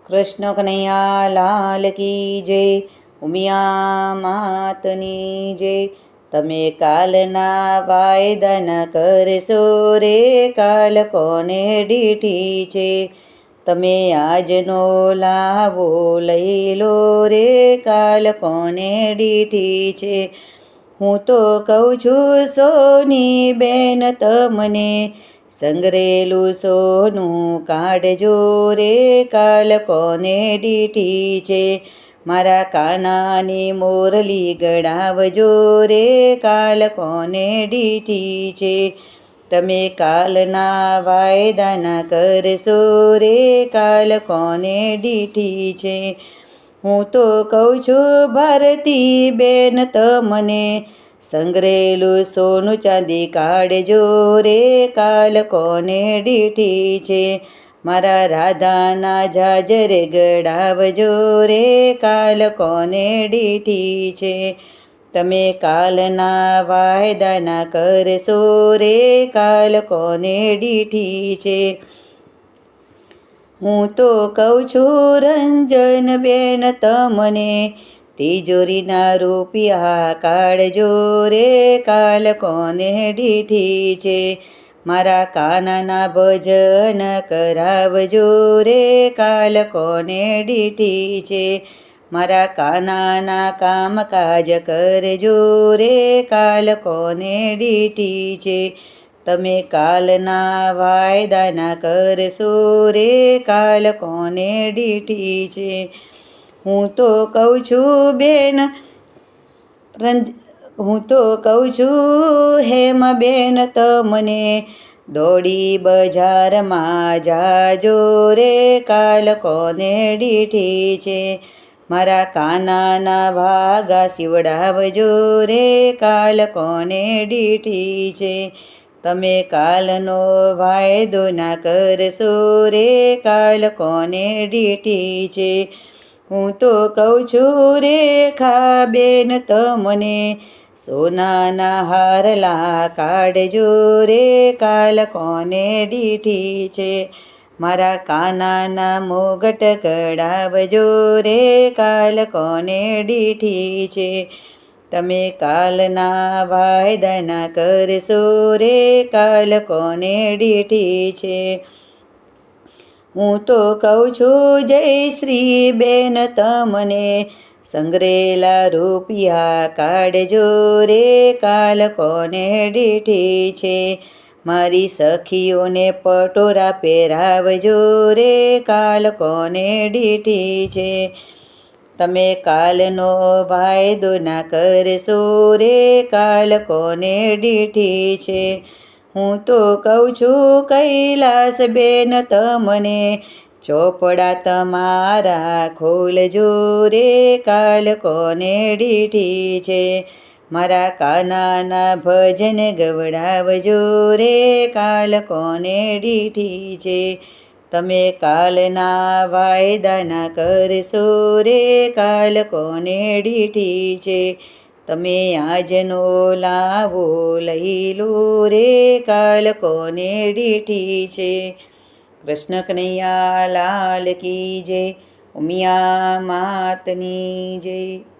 કૃષ્ણ કનૈયા લાલ કી જય, ઉમિયા માતની જય. તમે કાલના વાયદા કરશો રે, કાલ કોને દીઠી છે. તમે આજનો લાવો લઈ લો રે, કાલ કોને દીઠી છે. હું તો કહું છું સોની બેન તમને, સંગરેલું સોનું કાઢજો રે, કાલ કોને દીઠી છે. મારા કાનાની મોરલી ગળાવજો રે, કાલ કોને દીઠી છે. તમે કાલના વાયદા કરશો રે, કાલ કોને દીઠી છે. હું તો કહું છું ભારતી બેન તમને, સંગરેલું સોનું ચાંદી કાઢજો રે, કાલ કોને દીઠી છે. મારા રાધાના જાજરે ગળાવજો રે, કાલ કોને દીઠી છે. તમે કાલના વાયદા કરશો રે, કાલ કોને દીઠી છે. હું તો કહું છું રંજન બેન તમને, તિજોરીના રૂપિયા કાઢજો રે, કાલ કોને દીઠી છે. મારા કાનાના ભજન કરાવજો રે, કાલ કોને દીઠી છે. મારા કાનાના કામકાજ કરજો રે, કાલ કોને દીઠી છે. તમે કાલના વાયદા કરશો રે, કાલ કોને દીઠી છે. હું તો કહું છું બેન હું તો કહું છું હેમા બેન તમને, દોડી બજારમાં જાજો રે, કાલ કોને દીઠી છે. મારા કાનાના ભાગા સીવડાવજો રે, કાલ કોને દીઠી છે. તમે કાલનો વાયદો ના કરશો રે, કાલ કોને દીઠી છે. હું તો કહું છું રેખા બેન તમને, સોનાના હારલા કાઢજો રે, કાલ કોને દીઠી છે. મારા કાનાના મોગટ કઢાવજો રે, કાલ કોને દીઠી છે. તમે કાલના વાયદા કરશો રે, કાલ કોને દીઠી છે. હું તો કહું છું જય શ્રી બેન તમને, સંગરેલા રૂપિયા કાઢજો રે, કાલ કોને દીઠી છે. મારી સખીઓને પટોરા પહેરાવજો રે, કાલ કોને દીઠી છે. તમે કાલનો વાયદો ના કરશો રે, કાલ કોને દીઠી છે. હું તો કહું છું કૈલાસ બેન તમને, ચોપડા તમારા ખોલજો રે, કાલ કોને દીઠી છે. મારા કાનાના ભજન ગવડાવજો રે, કાલ કોને દીઠી છે. તમે કાલના વાયદા કરશો રે, કાલ કોને દીઠી છે. તમે આજનો લાવો લઈ લો રે, કાલ કોને દીઠી છે. કૃષ્ણ કનૈયા લાલ કી જય, ઉમિયા માતની જય.